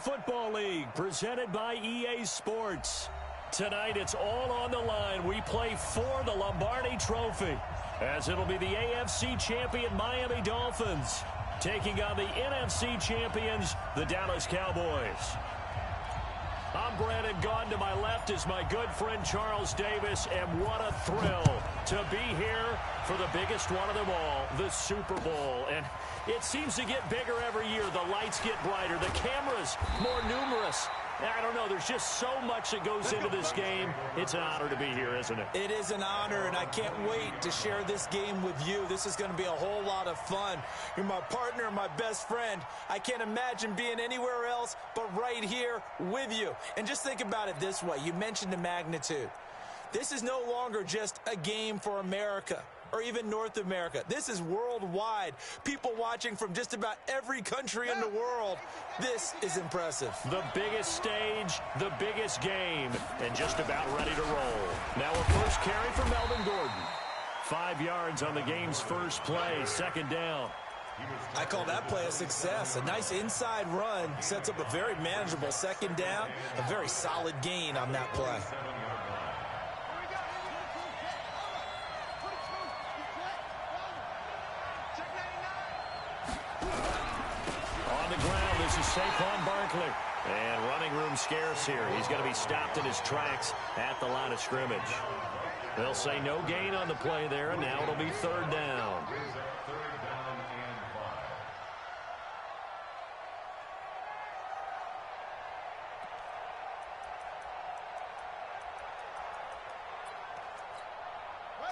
Football League, presented by EA Sports. Tonight, it's all on the line. We play for the Lombardi Trophy, as it'll be the AFC champion Miami Dolphins taking on the NFC champions, the Dallas Cowboys. I'm Brandon Gaudin. To my left is my good friend Charles Davis, and what a thrill to be here for the biggest one of them all, the Super Bowl. And it seems to get bigger every year. The lights get brighter, the cameras more numerous. I don't know, there's just so much that goes into this game. It's an honor to be here, isn't it? It is an honor, and I can't wait to share this game with you. This is going to be a whole lot of fun. You're my partner, my best friend. I can't imagine being anywhere else but right here with you. And just think about it this way. You mentioned the magnitude. This is no longer just a game for America or even North America. This is worldwide. People watching from just about every country in the world. This is impressive. The biggest stage, the biggest game, and just about ready to roll. Now a first carry for Melvin Gordon. 5 yards on the game's first play, second down. I call that play a success. A nice inside run sets up a very manageable second down. A very solid gain on that play. This is Saquon Barkley. And running room scarce here. He's going to be stopped in his tracks at the line of scrimmage. They'll say no gain on the play there, and now it'll be third down.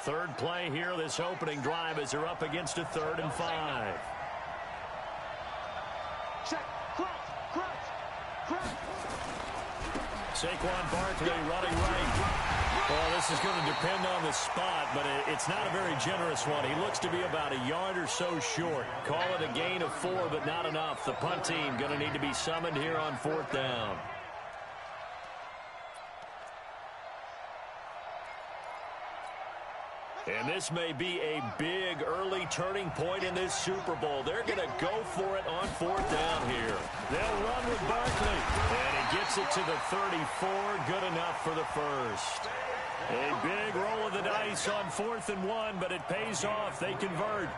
Third play here, this opening drive, as they're up against a 3rd and 5. Saquon Barkley running right. Well, this is going to depend on the spot, but it's not a very generous one. He looks to be about a yard or so short. Call it a gain of 4, but not enough. The punt team going to need to be summoned here on 4th down. And this may be a big early turning point in this Super Bowl. They're going to go for it on 4th down here. They'll run with Barkley. And he gets it to the 34. Good enough for the first. A big roll of the dice on 4th and 1, but it pays off. They convert.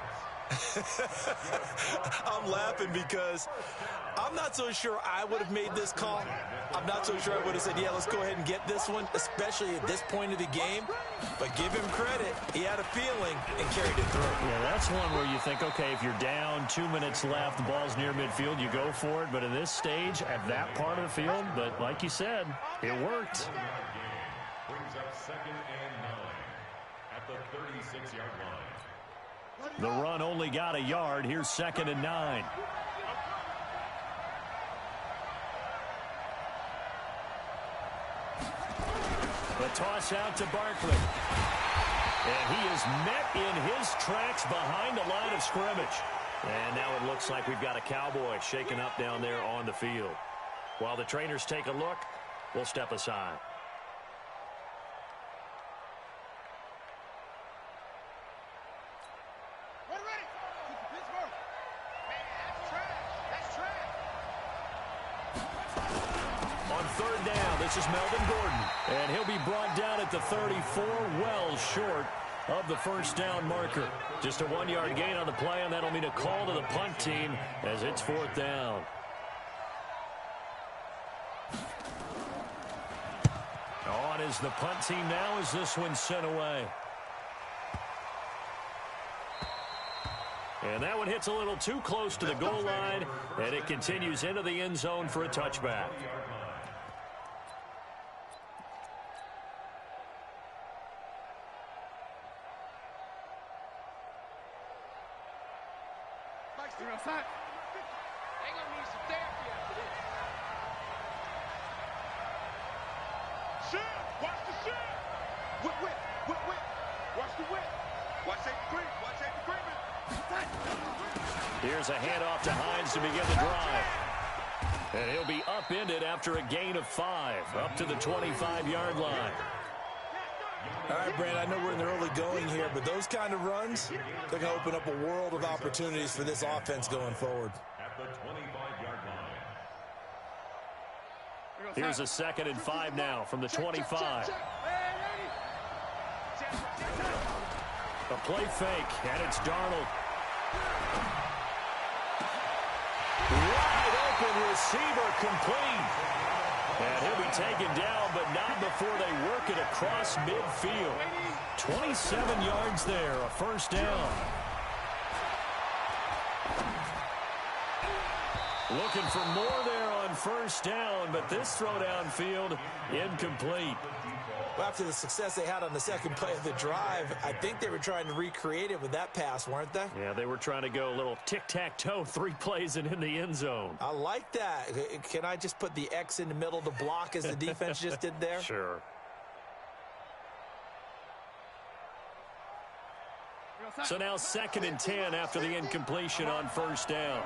I'm laughing because I'm not so sure I would have made this call. I'm not so sure I would have said, yeah, let's go ahead and get this one, especially at this point of the game. But give him credit. He had a feeling and carried it through. Yeah, that's one where you think, okay, if you're down, 2 minutes left, the ball's near midfield, you go for it. But at this stage, at that part of the field, but like you said, it worked. Brings up 2nd and 9 at the 36-yard line. The run only got a yard. Here's 2nd and 9. The toss out to Barkley. And he is met in his tracks behind the line of scrimmage. And now it looks like we've got a Cowboy shaken up down there on the field. While the trainers take a look, we'll step aside. This is Melvin Gordon, and he'll be brought down at the 34, well short of the first down marker. Just a 1-yard gain on the play, and that'll mean a call to the punt team as it's 4th down. On is the punt team now as this one's sent away. And that one hits a little too close to the goal line, and it continues into the end zone for a touchback. Here's a handoff to Hines to begin the drive. And he'll be upended after a gain of 5, up to the 25-yard line. All right, Brand, I know we're in the early going here, but those kind of runs, they're going to open up a world of opportunities for this offense going forward. At the 25-yard line. Here's a 2nd and 5 now from the 25. A play fake, and it's Darnold. Wide open receiver complete. And he'll be taken down, but not before they work it across midfield. 27 yards there, a first down. Looking for more there on first down, but this throw downfield incomplete. Well, after the success they had on the second play of the drive, I think they were trying to recreate it with that pass, weren't they? Yeah, they were trying to go a little tic-tac-toe, 3 plays and in the end zone. I like that. Can I just put the X in the middle to block as the defense just did there? Sure. So now 2nd and 10 after the incompletion on first down.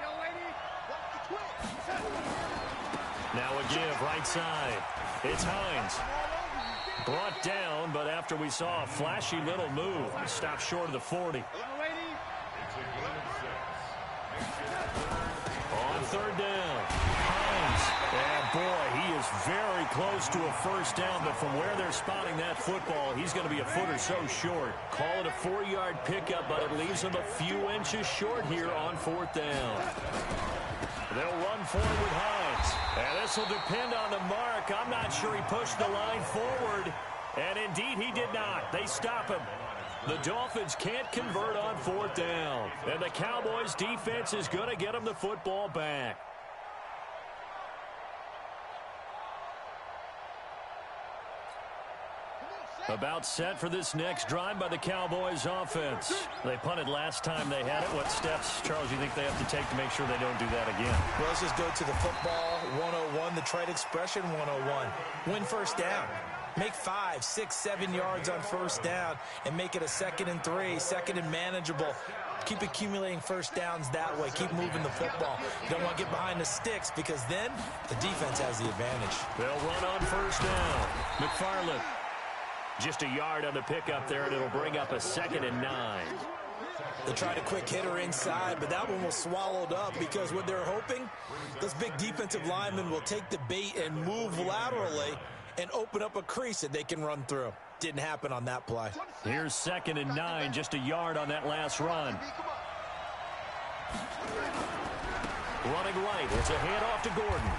Now a give right side. It's Hines. Brought down, but after we saw a flashy little move, stopped short of the 40. On 3rd down, Hines. And boy, he is very close to a first down, but from where they're spotting that football, he's going to be a foot or so short. Call it a 4-yard pickup, but it leaves him a few inches short here on 4th down. They'll run forward with Hines. And this will depend on the mark. I'm not sure he pushed the line forward. And indeed, he did not. They stop him. The Dolphins can't convert on 4th down. And the Cowboys' defense is going to get them the football back. About set for this next drive by the Cowboys offense. They punted last time they had it. What steps, Charles, you think they have to take to make sure they don't do that again? Well, let's just go to the football 101, the trite expression 101. Win first down. Make 5, 6, 7 yards on first down and make it a 2nd and 3, 2nd and manageable. Keep accumulating first downs that way. Keep moving the football. You don't want to get behind the sticks because then the defense has the advantage. They'll run on first down. McFarland. Just a yard on the pickup there, and it'll bring up a 2nd and 9. They tried a quick hitter inside, but that one was swallowed up because what they're hoping, those big defensive linemen will take the bait and move laterally and open up a crease that they can run through. Didn't happen on that play. Here's 2nd and 9, just a yard on that last run. Running right, it's a handoff to Gordon.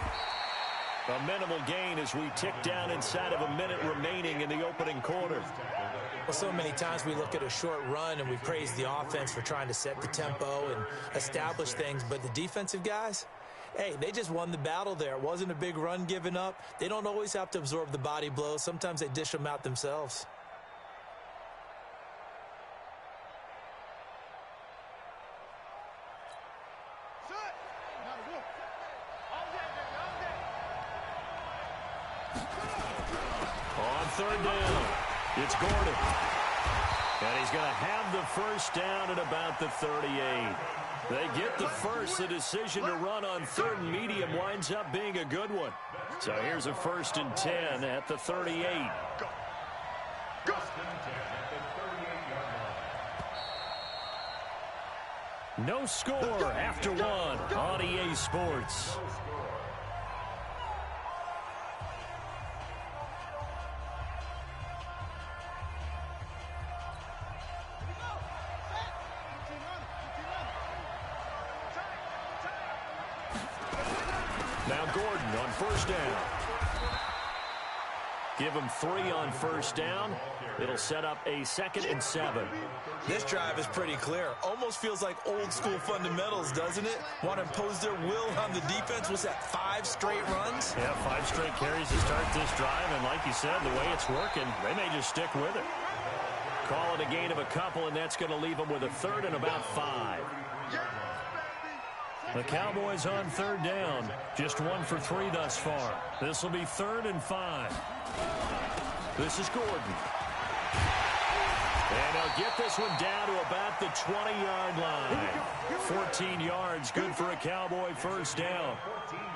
A minimal gain as we tick down inside of a minute remaining in the opening quarter. Well, so many times we look at a short run and we praise the offense for trying to set the tempo and establish things, but the defensive guys, hey, they just won the battle there. It wasn't a big run given up. They don't always have to absorb the body blows. Sometimes they dish them out themselves. On 3rd down, it's Gordon. And he's going to have the first down at about the 38. They get the first. The decision to run on 3rd and medium winds up being a good one. So here's a 1st and 10 at the 38. No score after 1 on EA Sports. Now Gordon on first down. Give him 3 on first down. It'll set up a 2nd and 7. This drive is pretty clear. Almost feels like old school fundamentals, doesn't it? Want to impose their will on the defense. Was that 5 straight runs? Yeah, 5 straight carries to start this drive. And like you said, the way it's working, they may just stick with it. Call it a gain of a couple, and that's going to leave them with a 3rd and about 5. The Cowboys on 3rd down. Just 1 for 3 thus far. This will be 3rd and 5. This is Gordon. And they'll get this one down to about the 20-yard line. 14 yards, good for a Cowboy first down.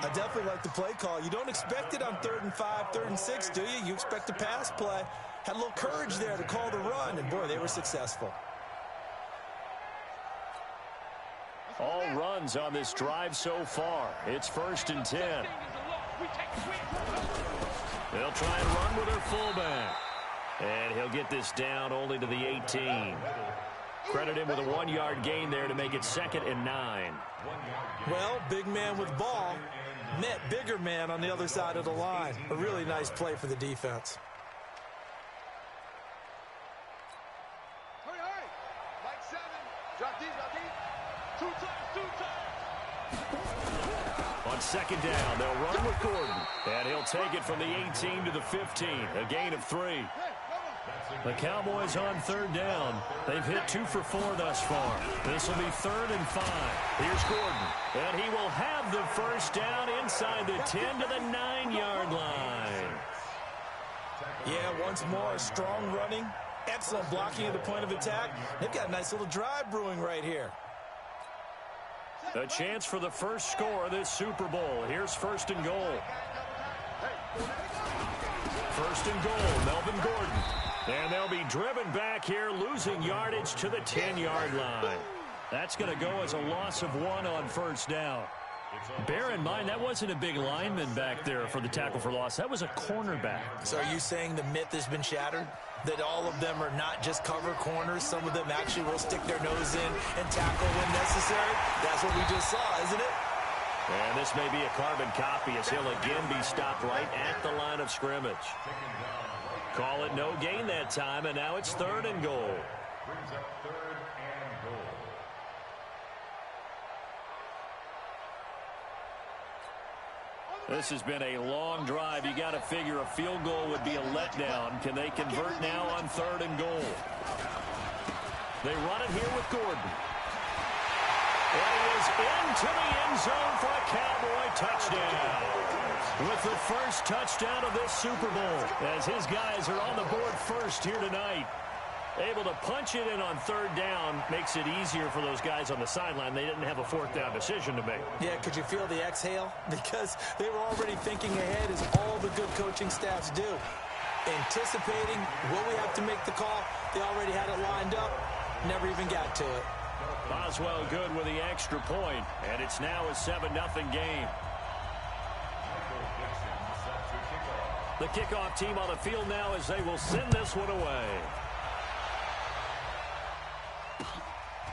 I definitely like the play call. You don't expect it on 3rd and 5, 3rd and 6, do you? You expect a pass play. Had a little courage there to call the run, and boy, they were successful. All runs on this drive so far. It's 1st and 10. They'll try and run with their fullback. And he'll get this down only to the 18. Credit him with a 1-yard gain there to make it 2nd and 9. Well, big man with ball met bigger man on the other side of the line. A really nice play for the defense. On 2nd down, they'll run with Gordon. And he'll take it from the 18 to the 15. A gain of 3. The Cowboys on 3rd down. They've hit 2 for 4 thus far. This will be 3rd and 5. Here's Gordon. And he will have the first down inside the 10 to the 9-yard line. Yeah, once more, strong running. Excellent blocking at the point of attack. They've got a nice little drive brewing right here. A chance for the first score of this Super Bowl. Here's 1st and goal. 1st and goal, Melvin Gordon. And they'll be driven back here, losing yardage to the 10-yard line. That's going to go as a loss of 1 on 1st down. Bear in mind, that wasn't a big lineman back there for the tackle for loss. That was a cornerback. So are you saying the myth has been shattered? That all of them are not just cover corners? Some of them actually will stick their nose in and tackle when necessary? That's what we just saw, isn't it? And this may be a carbon copy as he'll again be stopped right at the line of scrimmage. Call it no gain that time, and now it's 3rd and goal. Brings up 3rd and goal. This has been a long drive. You got to figure a field goal would be a letdown. Can they convert now on 3rd and goal? They run it here with Gordon. And he is into the end zone for a Cowboy touchdown. With the first touchdown of this Super Bowl, as his guys are on the board first here tonight. Able to punch it in on 3rd down makes it easier for those guys on the sideline. They didn't have a 4th down decision to make. Yeah, could you feel the exhale? Because they were already thinking ahead, as all the good coaching staffs do. Anticipating, will we have to make the call? They already had it lined up, never even got to it. Boswell good with the extra point, and it's now a 7-0 game. The kickoff team on the field now as they will send this one away.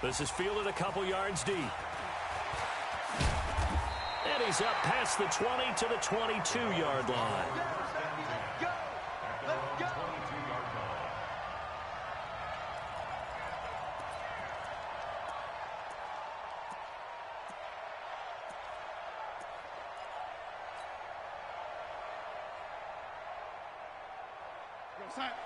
This is fielded a couple yards deep. And he's up past the 20 to the 22-yard line.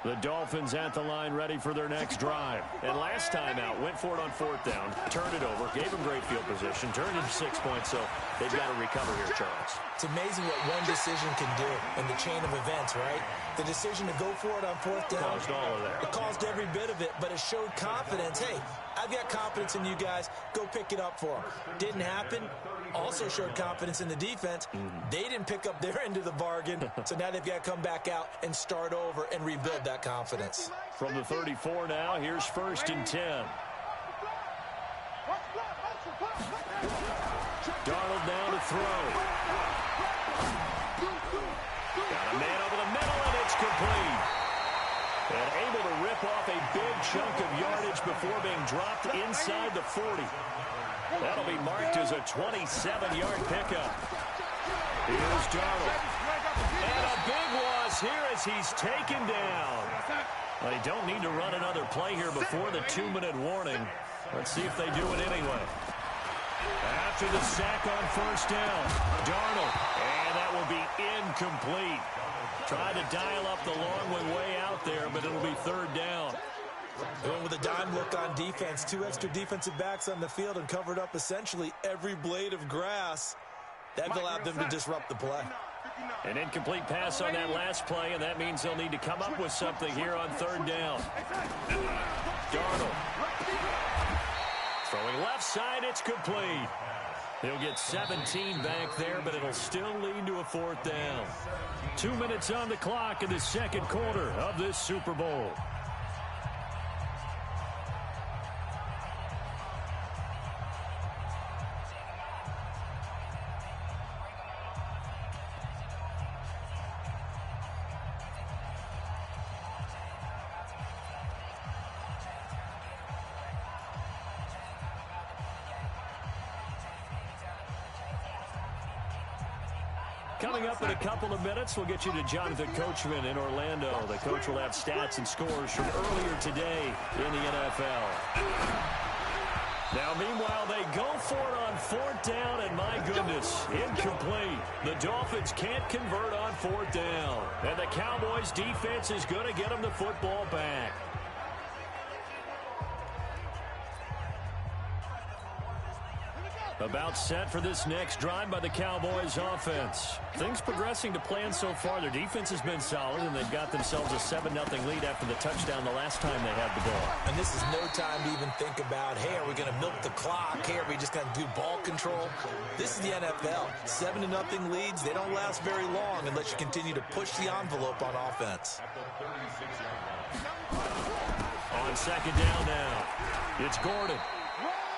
The Dolphins at the line ready for their next drive. And last time out, went for it on 4th down, turned it over, gave them great field position, turned into 6 points, so they've got to recover here, Charles. It's amazing what one decision can do in the chain of events, right? The decision to go for it on 4th down. Caused all of that. It caused every bit of it, but it showed confidence. Hey, I've got confidence in you guys. Go pick it up for them. Didn't happen. Also showed confidence in the defense. They didn't pick up their end of the bargain, so now they've got to come back out and start over and rebuild that confidence. From the 34 now, here's 1st and 10. Darnold now to throw. Got a man over the middle, and it's complete. And able to rip off a big chunk of yardage before being dropped inside the 40. That'll be marked as a 27-yard pickup. Here's Darnold. And a big loss here as he's taken down. They don't need to run another play here before the 2-minute warning. Let's see if they do it anyway. After the sack on 1st down, Darnold. And that will be incomplete. Tried to dial up the long one way out there, but it'll be 3rd down. And with a dime look on defense, 2 extra defensive backs on the field and covered up essentially every blade of grass. That allowed them to disrupt the play. An incomplete pass on that last play, and that means they'll need to come up with something here on 3rd down. Darnold. Throwing left side, it's complete. He'll get 17 back there, but it'll still lead to a 4th down. 2 minutes on the clock in the 2nd quarter of this Super Bowl. Coming up in a couple of minutes, we'll get you to Jonathan Coachman in Orlando. The coach will have stats and scores from earlier today in the NFL. Now, meanwhile, they go for it on fourth down, and my goodness, incomplete. The Dolphins can't convert on fourth down. And the Cowboys' defense is going to get them the football back. About set for this next drive by the Cowboys offense. Things progressing to plan so far. Their defense has been solid, and they've got themselves a 7-0 lead after the touchdown the last time they had the ball. And this is no time to even think about, hey, are we going to milk the clock? Hey, are we just going to do ball control? This is the NFL. 7-0 leads, they don't last very long unless you continue to push the envelope on offense. On second down now, it's Gordon.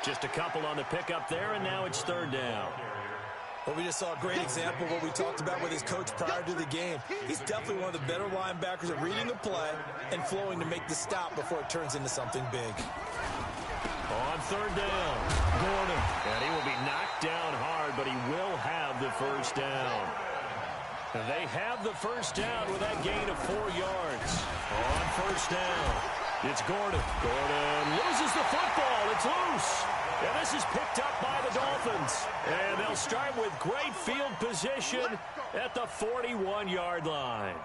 Just a couple on the pickup there, and now it's third down. Well, we just saw a great example of what we talked about with his coach prior to the game. He's definitely one of the better linebackers at reading the play and flowing to make the stop before it turns into something big. On third down, Gordon. And he will be knocked down hard, but he will have the first down. And they have the first down with that gain of 4 yards. On first down, it's Gordon. Gordon loses the football. It's loose. And this is picked up by the Dolphins. And they'll start with great field position at the 41-yard line.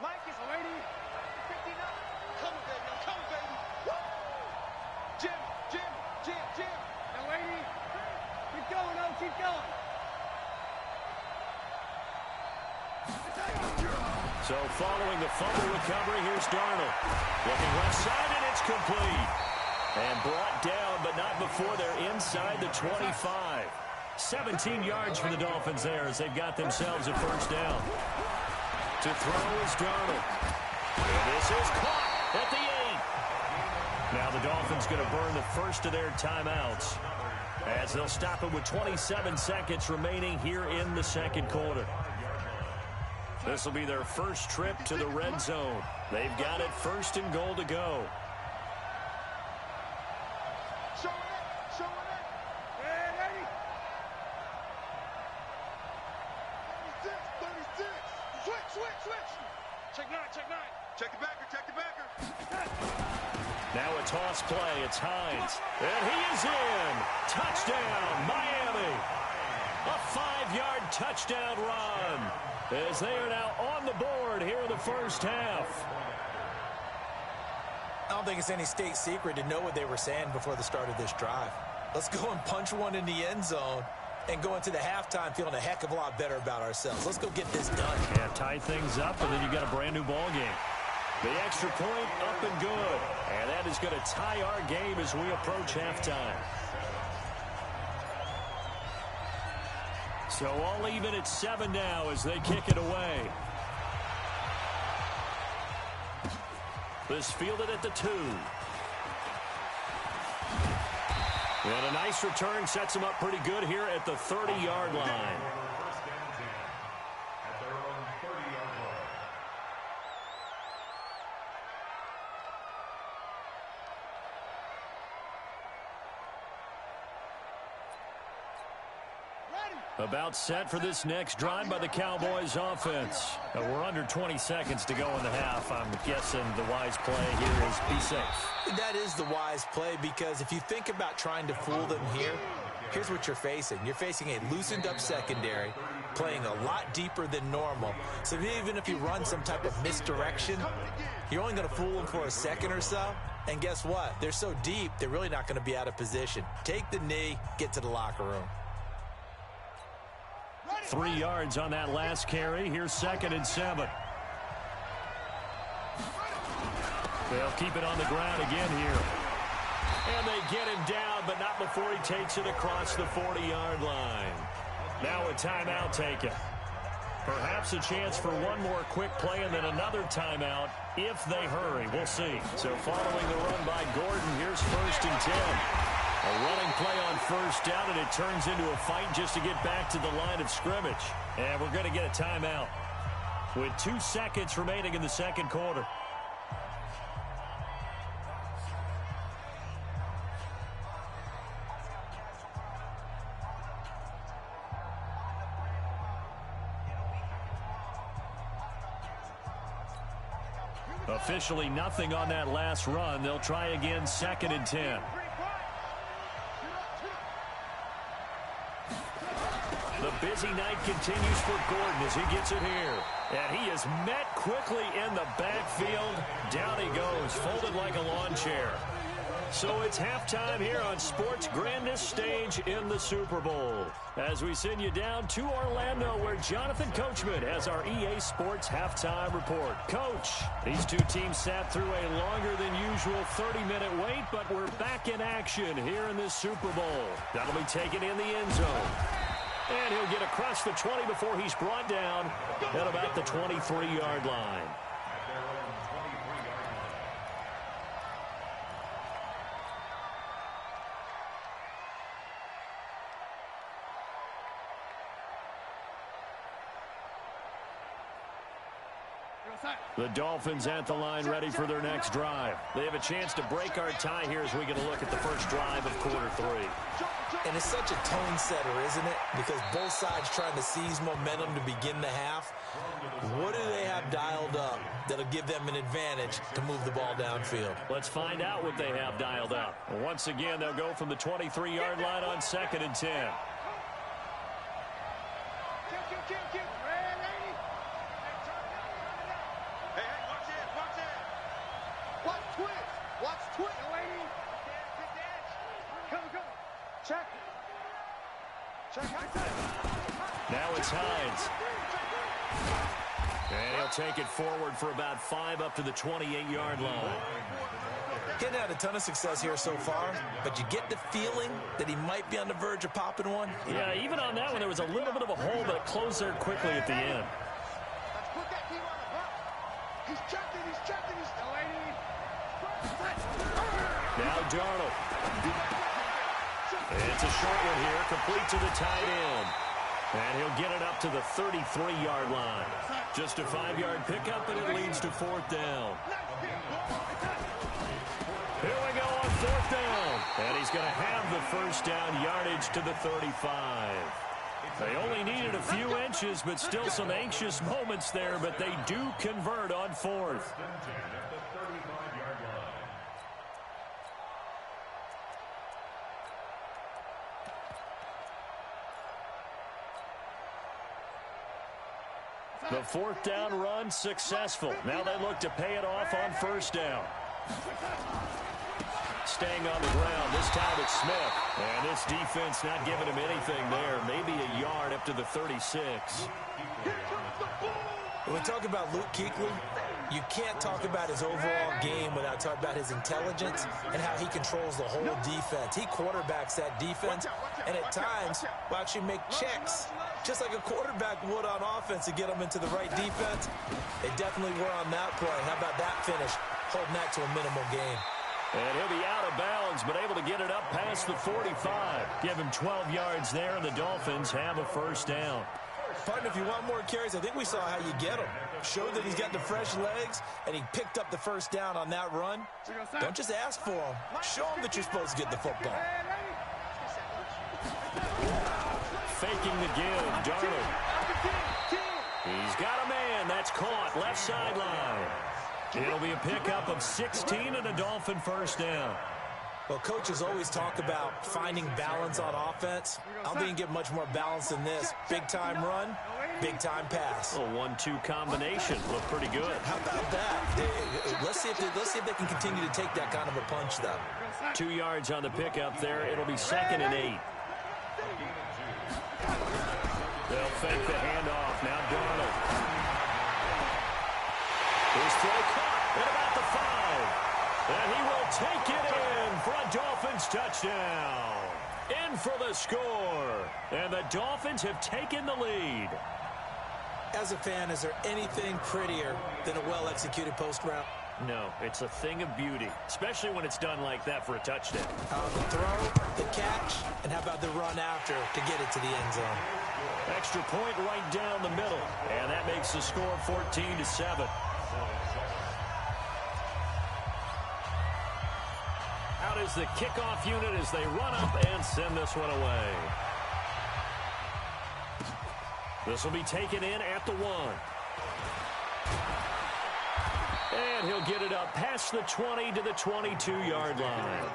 Mike is ready. 59. Come on, baby. Come on, baby. Woo! Jim. Now, lady. Keep going, oh, keep going. So following the fumble recovery, here's Darnold. Looking left side, and it's complete. And brought down, but not before they're inside the 25. 17 yards for the Dolphins there as they've got themselves a first down. To throw is Darnold. And this is caught at the 8. Now the Dolphins going to burn the first of their timeouts as they'll stop it with 27 seconds remaining here in the second quarter. This will be their first trip to the red zone. They've got it first and goal to go. Show it. Ready. 36. Switch. Check nine. Check the backer. Now a toss play. It's Hines. And he is in. Touchdown, Miami. A 5-yard touchdown run as they are now on the board here in the first half. I don't think it's any state secret to know what they were saying before the start of this drive. Let's go and punch one in the end zone and go into the halftime feeling a heck of a lot better about ourselves. Let's go get this done. Yeah, tie things up, and then you got a brand new ball game. The extra point up and good. And that is going to tie our game as we approach halftime. So all even at 7 now as they kick it away. This fielded at the 2. And a nice return sets them up pretty good here at the 30-yard line. First down 10 at their own 30-yard line. About set for this next drive by the Cowboys offense. We're under 20 seconds to go in the half. I'm guessing the wise play here is be safe. That is the wise play because if you think about trying to fool them here, here's what you're facing. You're facing a loosened up secondary, playing a lot deeper than normal. So even if you run some type of misdirection, you're only going to fool them for a second or so. And guess what? They're so deep, they're really not going to be out of position. Take the knee, get to the locker room. 3 yards on that last carry. Here's 2nd and 7. They'll keep it on the ground again here. And they get him down, but not before he takes it across the 40-yard line. Now a timeout taken. Perhaps a chance for one more quick play and then another timeout if they hurry. We'll see. So following the run by Gordon, here's 1st and 10. A running play on first down, and it turns into a fight just to get back to the line of scrimmage. And we're going to get a timeout. with 2 seconds remaining in the second quarter. Officially nothing on that last run. They'll try again, 2nd and 10. The busy night continues for Gordon as he gets it here. And he is met quickly in the backfield. Down he goes, folded like a lawn chair. So it's halftime here on sports' grandest stage in the Super Bowl. As we send you down to Orlando, where Jonathan Coachman has our EA Sports halftime report. Coach, these two teams sat through a longer than usual 30-minute wait, but we're back in action here in this Super Bowl. That'll be taken in the end zone. And he'll get across the 20 before he's brought down at about the 23-yard line. The Dolphins at the line, ready for their next drive. They have a chance to break our tie here as we get a look at the first drive of quarter 3. And it's such a tone setter, isn't it? Because both sides trying to seize momentum to begin the half. What do they have dialed up that'll give them an advantage to move the ball downfield? Let's find out what they have dialed up. Once again, they'll go from the 23-yard line on 2nd and 10. Now it's Hines. And he'll take it forward for about 5 up to the 28-yard line. Getting had a ton of success here so far, but you get the feeling that he might be on the verge of popping one. Yeah, even on that one, there was a little bit of a hole, but it closed there quickly at the end. Now Darnold. It's a short one here, complete to the tight end. And he'll get it up to the 33-yard line. Just a 5-yard pickup, and it leads to 4th down. Here we go on 4th down. And he's going to have the first down yardage to the 35. They only needed a few inches, but still some anxious moments there, but they do convert on 4th. The 4th down run successful. Now they look to pay it off on 1st down. Staying on the ground. This time it's Smith. And this defense not giving him anything there. Maybe a yard up to the 36. When we talk about Luke Kuechly, you can't talk about his overall game without talking about his intelligence and how he controls the whole defense. He quarterbacks that defense, and at times will actually make checks, just like a quarterback would on offense to get them into the right defense. They definitely were on that play. How about that finish, holding that to a minimal gain. And he'll be out of bounds, but able to get it up past the 45. Give him 12 yards there, and the Dolphins have a first down. Partner, if you want more carries, I think we saw how you get him. Showed that he's got the fresh legs, and he picked up the first down on that run. Don't just ask for him. Show him that you're supposed to get the football. Faking the give, Darnold. He's got a man. That's caught. Left sideline. It'll be a pickup of 16 and a Dolphin first down. Well, coaches always talk about finding balance on offense. I don't think you can get much more balance than this. Big-time run, big-time pass. A 1-2 combination. Looked pretty good. How about that? Let's see if they can continue to take that kind of a punch, though. 2 yards on the pickup there. It'll be 2nd and 8. They'll fake the handoff. Now Darnold. His throw caught at about the 5. And he will take it in for a Dolphins touchdown. In for the score. And the Dolphins have taken the lead. As a fan, is there anything prettier than a well-executed post route? No, it's a thing of beauty, especially when it's done like that for a touchdown. The throw, the catch, and how about the run after to get it to the end zone? Extra point right down the middle. And that makes the score 14-7. Out is the kickoff unit as they run up and send this one away. This will be taken in at the 1. And he'll get it up past the 20 to the 22-yard line.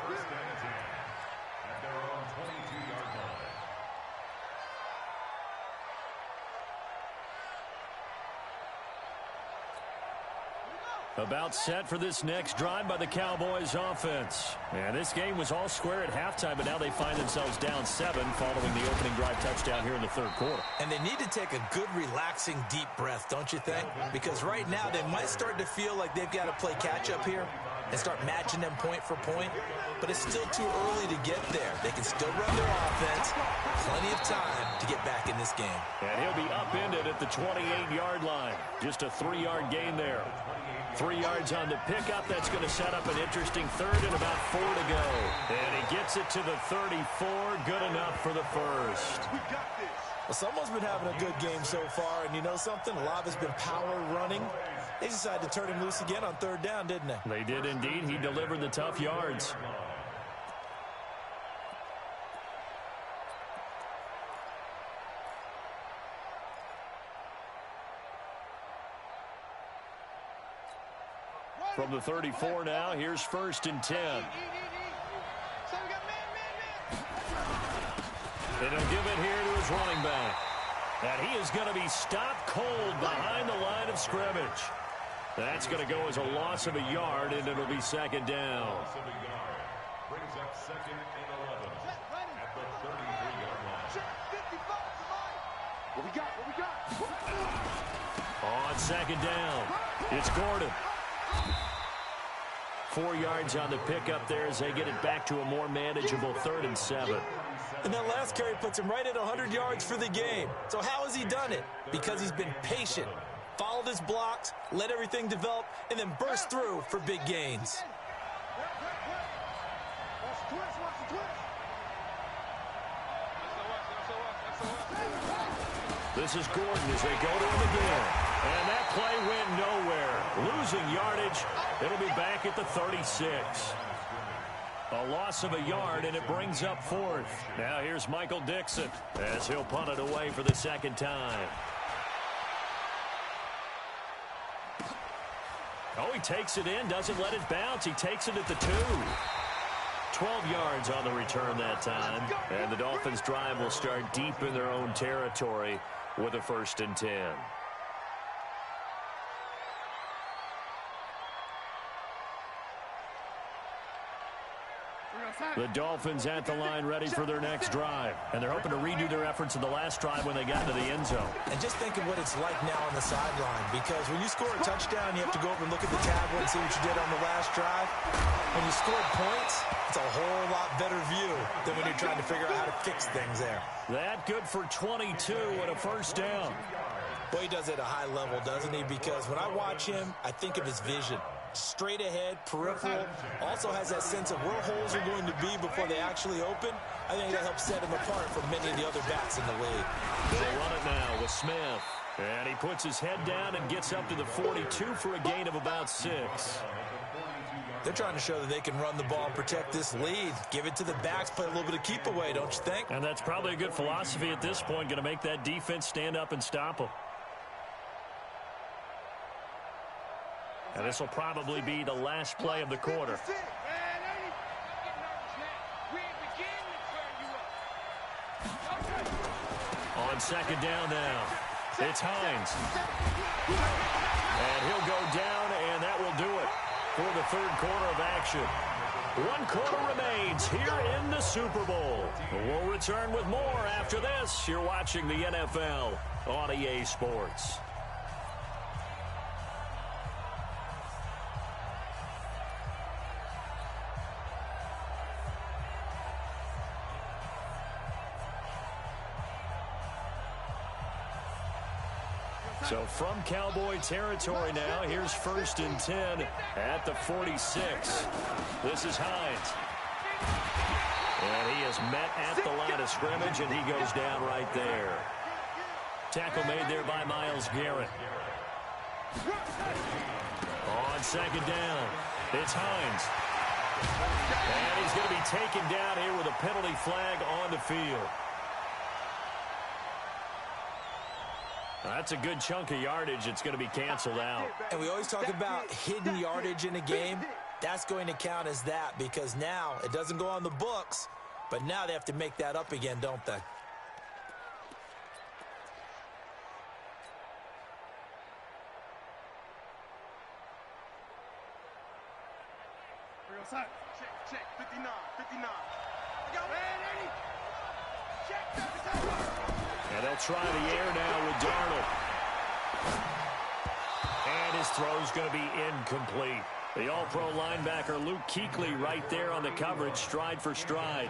About set for this next drive by the Cowboys offense. And this game was all square at halftime, but now they find themselves down 7 following the opening drive touchdown here in the third quarter. And they need to take a good, relaxing, deep breath, don't you think? Because right now they might start to feel like they've got to play catch-up here and start matching them point for point. But it's still too early to get there. They can still run their offense. Plenty of time to get back in this game. And he'll be upended at the 28-yard line. Just a 3-yard gain there. 3 yards on the pickup. That's going to set up an interesting third and about 4 to go. And he gets it to the 34. Good enough for the first. Well, someone's been having a good game so far, and you know something? A lot of it's been power running. They decided to turn him loose again on third down, didn't they? They did indeed. He delivered the tough yards. From the 34 now, here's 1st and 10. And he'll give it here to his running back. And he is going to be stopped cold behind the line of scrimmage. That's going to go as a loss of a yard, and it'll be 2nd down. Brings up 2nd and 11 at the 33-yard line. What we got? On 2nd down, it's Gordon. 4 yards on the pickup there as they get it back to a more manageable 3rd and 7. And that last carry puts him right at 100 yards for the game. So how has he done it? Because he's been patient, followed his blocks, let everything develop, and then burst through for big gains. This is Gordon as they go to him again. And that play went nowhere. Losing yardage. It'll be back at the 36. A loss of a yard, and it brings up 4th. Now here's Michael Dixon as he'll punt it away for the 2nd time. Oh, he takes it in, doesn't let it bounce. He takes it at the 2. 12 yards on the return that time. And the Dolphins' drive will start deep in their own territory with a 1st and 10. The Dolphins at the line ready for their next drive. And they're hoping to redo their efforts in the last drive when they got to the end zone. And just think of what it's like now on the sideline. Because when you score a touchdown, you have to go over and look at the tablet and see what you did on the last drive. When you scored points, it's a whole lot better view than when you're trying to figure out how to fix things there. That good for 22 and a 1st down. Boy, he does it at a high level, doesn't he? Because when I watch him, I think of his vision. Straight ahead, peripheral, also has that sense of where holes are going to be before they actually open. I think that helps set him apart from many of the other backs in the league. They'll run it now with Smith. And he puts his head down and gets up to the 42 for a gain of about 6. They're trying to show that they can run the ball and protect this lead. Give it to the backs, play a little bit of keep away, don't you think? And that's probably a good philosophy at this point, going to make that defense stand up and stop them. And this will probably be the last play of the quarter. On 2nd down now, it's Hines. And he'll go down, and that will do it for the 3rd quarter of action. 1 quarter remains here in the Super Bowl. We'll return with more after this. You're watching the NFL on EA Sports. So from Cowboy territory now, here's 1st and 10 at the 46. This is Hines. And he is met at the line of scrimmage, and he goes down right there. Tackle made there by Myles Garrett. On second down, it's Hines. And he's going to be taken down here with a penalty flag on the field. That's a good chunk of yardage. It's going to be canceled out. And we always talk about hidden yardage in a game. That's going to count as that because now it doesn't go on the books, but now they have to make that up again, don't they? Check, 59. Ready? Check, and they'll try the air now with Darnold. And his throw's going to be incomplete. The all-pro linebacker Luke Kuechly right there on the coverage, stride for stride.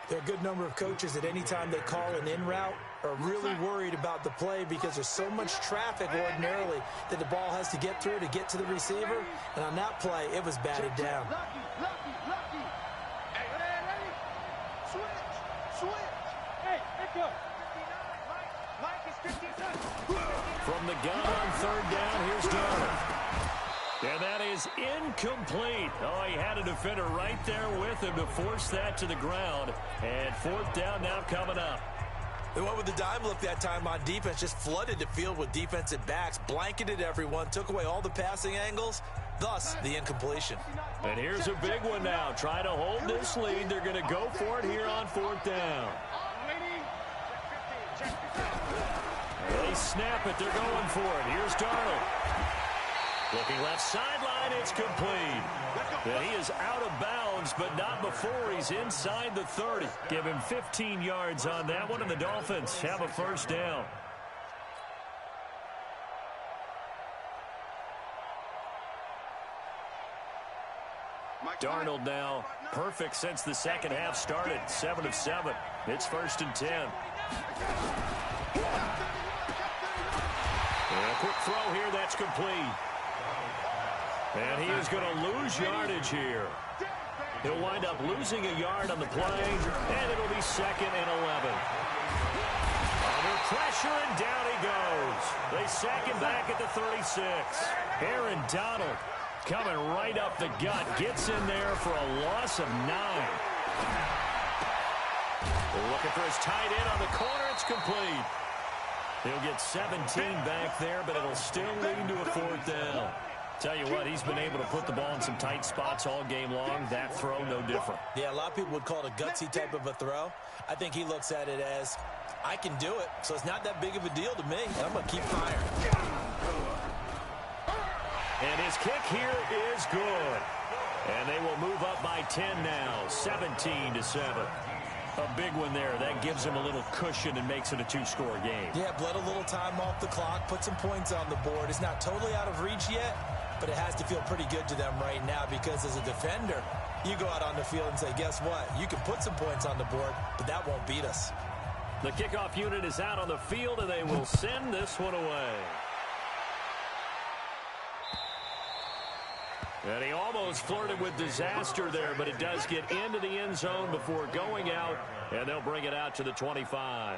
There are a good number of coaches at any time they call an in route are really worried about the play because there's so much traffic ordinarily that the ball has to get through to get to the receiver. And on that play, it was batted down. Lucky. Hey, ready? Switch. Hey, let's go. 59, Mike is 59. From the gun on third down, here's Darnold. And that is incomplete. Oh, he had a defender right there with him to force that to the ground. And fourth down now coming up. They went with the dime look that time on defense, just flooded the field with defensive backs, blanketed everyone, took away all the passing angles, thus the incompletion. And here's a big one now. Trying to hold this lead. They're going to go for it here on fourth down. They snap it. They're going for it. Here's Darnold. Looking left sideline, it's complete. And he is out of bounds, but not before he's inside the 30. Give him 15 yards on that one, and the Dolphins have a first down. Darnold now perfect since the second half started. 7 of 7. It's 1st and 10. And a quick throw here, that's complete. And he is going to lose yardage here. He'll wind up losing a yard on the play, and it'll be 2nd and 11. Under pressure, and down he goes. They sack him back at the 36. Aaron Donald coming right up the gut. Gets in there for a loss of 9. They're looking for his tight end on the corner. It's complete. He'll get 17 back there, but it'll still lead to a fourth down. Tell you what, he's been able to put the ball in some tight spots all game long. That throw, no different. Yeah, a lot of people would call it a gutsy type of a throw. I think he looks at it as, I can do it, so it's not that big of a deal to me, and I'm going to keep firing. And his kick here is good. And they will move up by 10 now, 17-7. A big one there. That gives him a little cushion and makes it a 2-score game. Yeah, bled a little time off the clock, put some points on the board. It's not totally out of reach yet, but it has to feel pretty good to them right now because as a defender, you go out on the field and say, guess what? You can put some points on the board, but that won't beat us. The kickoff unit is out on the field, and they will send this one away. And he almost flirted with disaster there, but it does get into the end zone before going out, and they'll bring it out to the 25.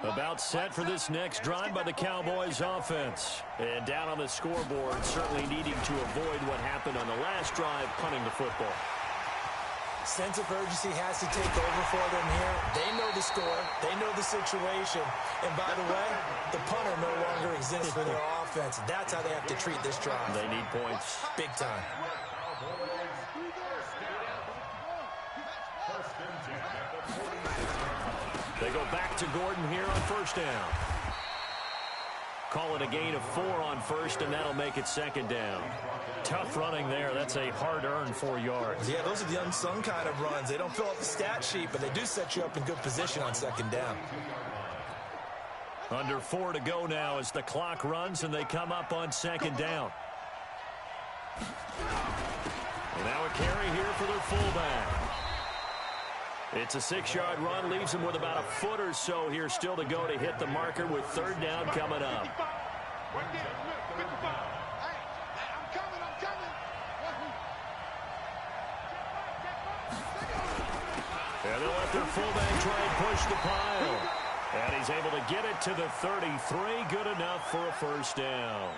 About set for this next drive by the Cowboys offense. And down on the scoreboard, certainly needing to avoid what happened on the last drive, punting the football. Sense of urgency has to take over for them here. They know the score. They know the situation. And by the way, the punter no longer exists for their offense. That's how they have to treat this drive. They need points. Big time. They go back to Gordon here on first down. Call it a gain of 4 on first, and that'll make it 2nd down. Tough running there. That's a hard-earned 4 yards. Yeah, those are the unsung kind of runs. They don't fill up the stat sheet, but they do set you up in good position on 2nd down. Under 4 to go now as the clock runs, and they come up on 2nd down. And now a carry here for their fullback. It's a 6-yard run, leaves him with about a foot or so here still to go to hit the marker with 3rd down coming up. And they'll let their fullback try and push the pile. And he's able to get it to the 33. Good enough for a first down.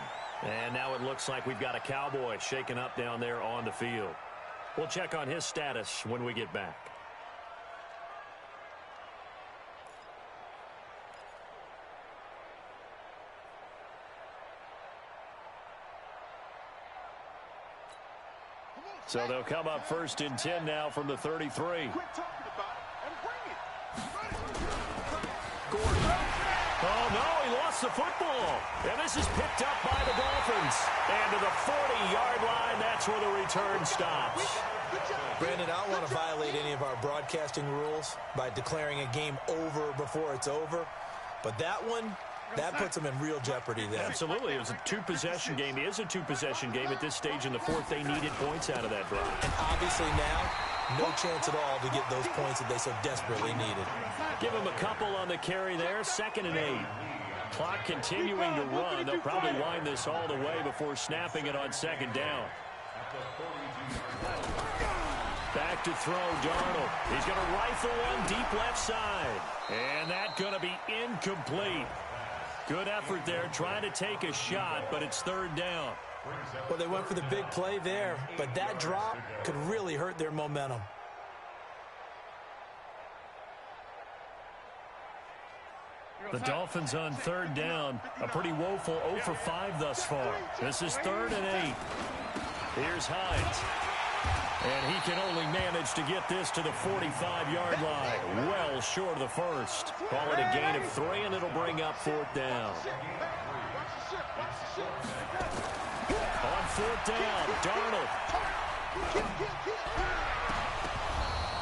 And now it looks like we've got a Cowboy shaken up down there on the field. We'll check on his status when we get back. So they'll come up 1st and 10 now from the 33. Quit talking about it and bring it. Gordon. Oh, no, he lost the football. And this is picked up by the Dolphins. And to the 40-yard line, that's where the return stops. Brandon, I don't want to violate any of our broadcasting rules by declaring a game over before it's over. But that one, that puts them in real jeopardy there. Absolutely. It was a two-possession game. It is a two-possession game at this stage in the fourth. They needed points out of that drive. And obviously now, no chance at all to get those points that they so desperately needed. Give them a couple on the carry there. 2nd and 8. Clock continuing to run. They'll probably wind this all the way before snapping it on 2nd down. Back to throw, Darnold. He's going to rifle one deep left side. And that's going to be incomplete. Good effort there, trying to take a shot, but it's 3rd down. Well, they went for the big play there, but that drop could really hurt their momentum. The Dolphins on 3rd down. A pretty woeful 0 for 5 thus far. This is 3rd and 8. Here's Hines. And he can only manage to get this to the 45-yard line. Well short of the first. Call it a gain of 3, and it'll bring up 4th down. On 4th down, Darnold.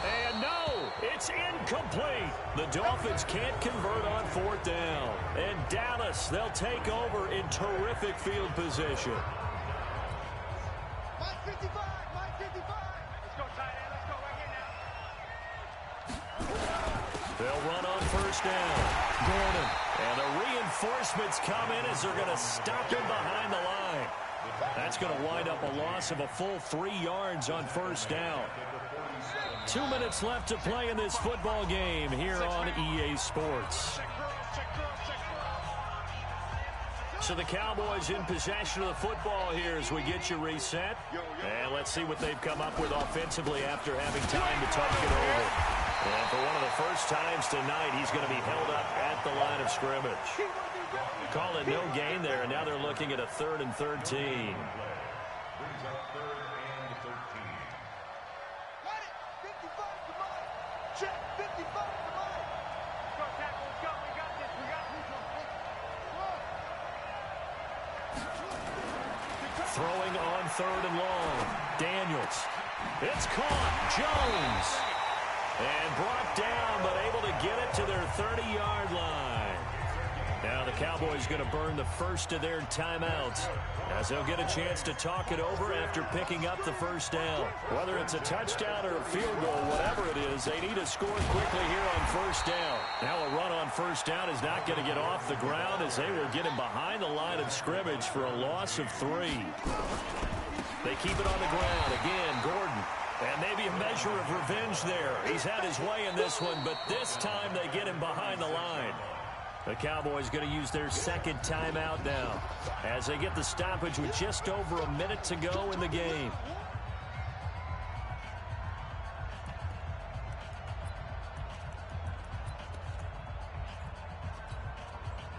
And no, it's incomplete. The Dolphins can't convert on 4th down. And Dallas, they'll take over in terrific field position. Mike 55, Mike 55. Let's go, tight end. Let's go right here now. They'll run on 1st down. Gordon. And the reinforcements come in as they're going to stop him behind the line. That's going to wind up a loss of a full 3 yards on 1st down. 2 minutes left to play in this football game here on EA Sports. So the Cowboys in possession of the football here as we get you reset. And let's see what they've come up with offensively after having time to talk it over. And for one of the first times tonight, he's going to be held up at the line of scrimmage. Call it no gain there, and now they're looking at a 3rd and 13. Brings up 3rd and 13. Got it. 55 to Mike. Check. 55 to Mike. Let's go, tackle. Let's go. We got this. We got this. Throwing on 3rd and long. Daniels. It's caught. Jones. And brought down, but able to get it to their 30-yard line. Now the Cowboys going to burn the first of their timeouts as they'll get a chance to talk it over after picking up the 1st down. Whether it's a touchdown or a field goal, whatever it is, they need to score quickly here on 1st down. Now a run on 1st down is not going to get off the ground as they will get him behind the line of scrimmage for a loss of 3. They keep it on the ground. Again, Gordon. And maybe a measure of revenge there. He's had his way in this one, but this time they get him behind the line. The Cowboys going to use their 2nd timeout now as they get the stoppage with just over a minute to go in the game.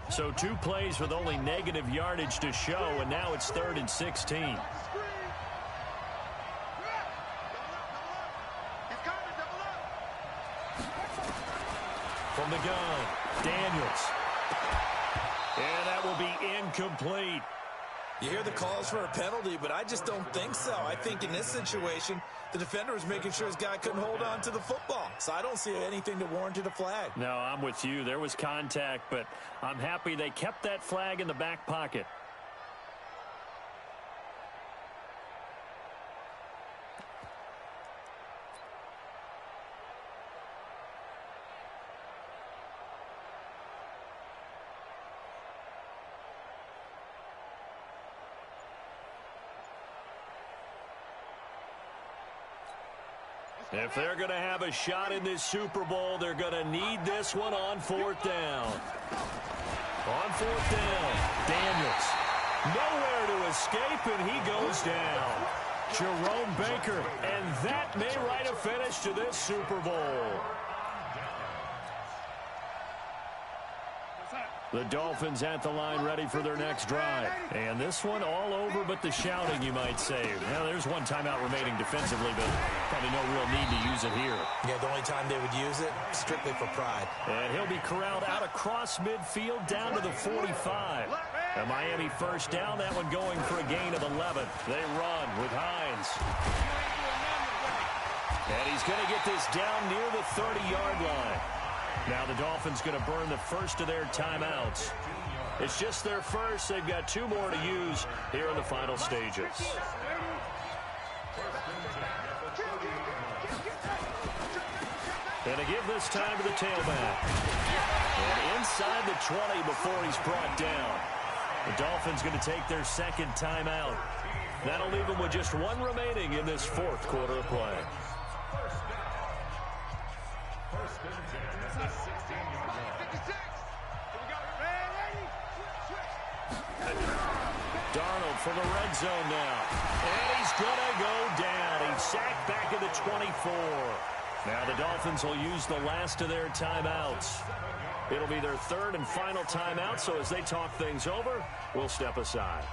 So 2 plays with only negative yardage to show, and now it's 3rd and 16. From the gun, Daniels. And that will be incomplete. You hear the calls for a penalty, but I just don't think so. I think in this situation, the defender was making sure his guy couldn't hold on to the football. So I don't see anything to warrant a flag. No, I'm with you. There was contact, but I'm happy they kept that flag in the back pocket. If they're going to have a shot in this Super Bowl, they're going to need this one on fourth down. On fourth down, Daniels. Nowhere to escape, and he goes down. Jerome Baker, and that may write a finish to this Super Bowl. The Dolphins at the line ready for their next drive. And this one all over but the shouting, you might say. Now, there's one timeout remaining defensively, but probably no real need to use it here. Yeah, the only time they would use it, strictly for pride. And he'll be corralled out across midfield down to the 45. A Miami first down, that one going for a gain of 11. They run with Hines. And he's going to get this down near the 30-yard line. Now the Dolphins going to burn the first of their timeouts. It's just their first. They've got 2 more to use here in the final stages. And to give this time to the tailback. And inside the 20 before he's brought down. The Dolphins going to take their second timeout. That'll leave them with just 1 remaining in this fourth quarter of play. Darnold from the red zone now. And he's going to go down. He's sacked back at the 24. Now the Dolphins will use the last of their timeouts. It'll be their third and final timeout, so as they talk things over, we'll step aside.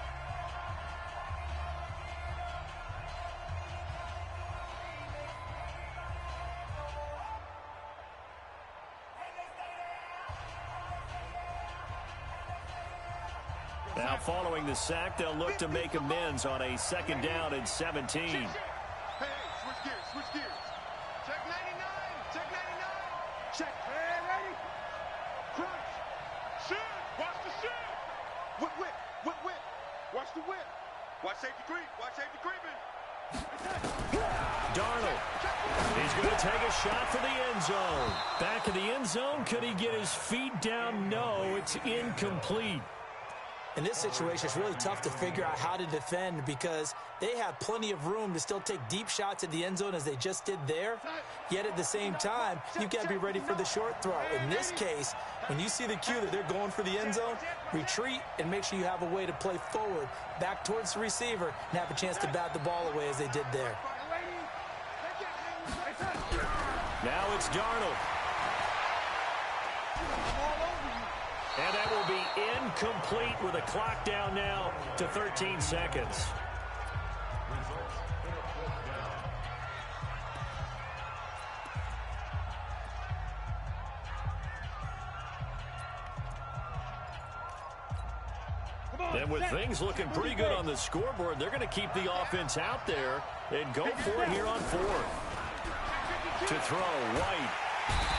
Now, following the sack, they'll look to make amends on a second down and 17. Hey, switch gears. Check 99, check 99. Check, hey, ready? Crunch. Shoot, watch the shoot. Whip. Watch the whip. Watch safety creeping. Darnold. He's going to take a shot for the end zone. Back in the end zone, could he get his feet down? No, it's incomplete. In this situation, it's really tough to figure out how to defend because they have plenty of room to still take deep shots at the end zone as they just did there. Yet at the same time, you've got to be ready for the short throw. In this case, when you see the cue that they're going for the end zone, retreat and make sure you have a way to play forward, back towards the receiver, and have a chance to bat the ball away as they did there. Now it's Darnold. And that will be incomplete with a clock down now to 13 seconds. And with things looking pretty good on the scoreboard, they're going to keep the offense out there and go for it here on fourth. To throw, White.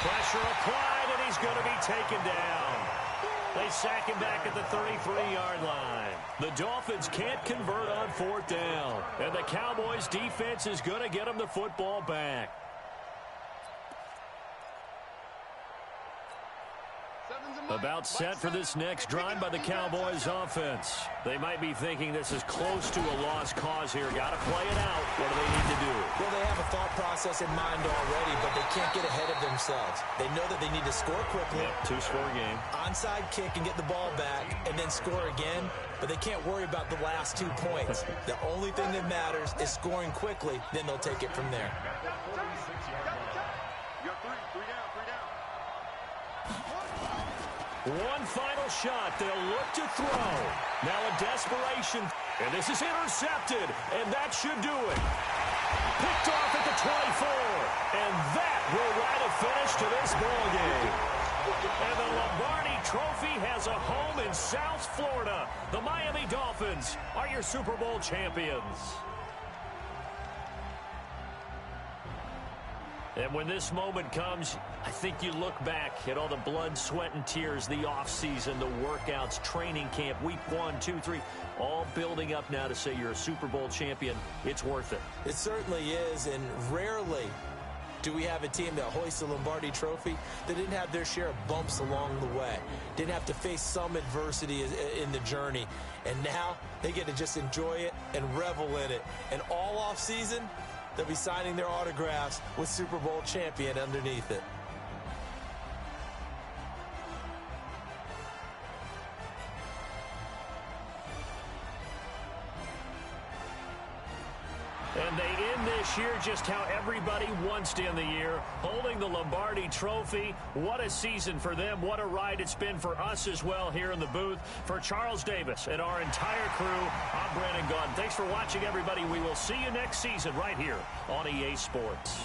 Pressure applied, and he's going to be taken down. They sack him back at the 33-yard line. The Dolphins can't convert on fourth down. And the Cowboys defense is going to get them the football back. About set for this next drive by the Cowboys offense. They might be thinking this is close to a lost cause here. Got to play it out. What do they need to do? Well, they have a thought process in mind already, but they can't get ahead of themselves. They know that they need to score quickly. Yep, 2-score game. Onside kick and get the ball back and then score again, but they can't worry about the last 2 points. The only thing that matters is scoring quickly, then they'll take it from there. One final shot. They'll look to throw. Now a desperation. And this is intercepted. And that should do it. Picked off at the 24. And that will write a finish to this ball game. And the Lombardi Trophy has a home in South Florida. The Miami Dolphins are your Super Bowl champions. And when this moment comes, I think you look back at all the blood, sweat, and tears, the offseason, the workouts, training camp, week 1, 2, 3, all building up now to say you're a Super Bowl champion. It's worth it. It certainly is, and rarely do we have a team that hoists the Lombardi Trophy that didn't have their share of bumps along the way, didn't have to face some adversity in the journey, and now they get to just enjoy it and revel in it. And all offseason, they'll be signing their autographs with Super Bowl champion underneath it. And they end this year just how everybody wants to end the year, holding the Lombardi Trophy. What a season for them. What a ride it's been for us as well here in the booth. For Charles Davis and our entire crew, I'm Brandon Gunn. Thanks for watching, everybody. We will see you next season right here on EA Sports.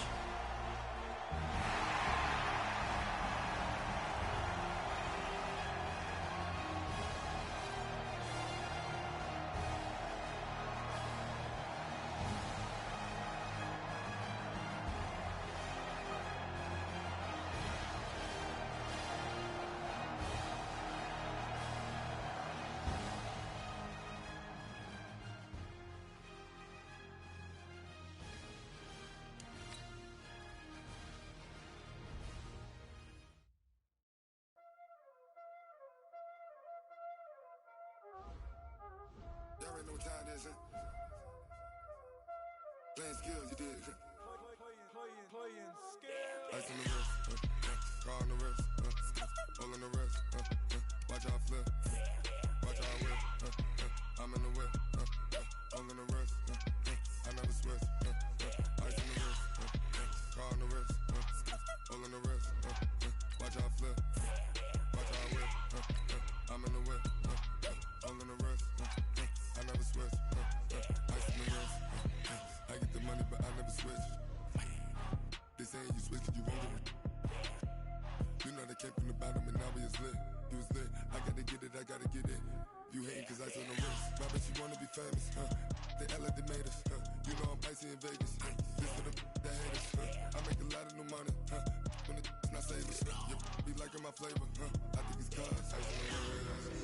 Y'all already know what time it is, huh? Playing skills, you did. Playing skills. Ice on the wrist, car on the wrist, hole in the wrist, watch out flip, watch out whip, I'm in the whip, hole in the wrist, I never switch, ice on the wrist, car on the wrist, hole in the wrist, watch out flip, watch out whip, I'm in the whip, hole in the wrist, I never switch, ice on the wrist, I get the money but I never switch. They saying you switch 'cause you won't get it. You know they came from the bottom and now we is lit. You was lit, I gotta get it, I gotta get it. You hating 'cause I on the wrist. My bitch, you wanna be famous, They act like they made us, You know I'm icy in Vegas, This for the that hate us, I make a lot of new money, When it's not saving, you be liking my flavor, I think it's cause ice on the wrist.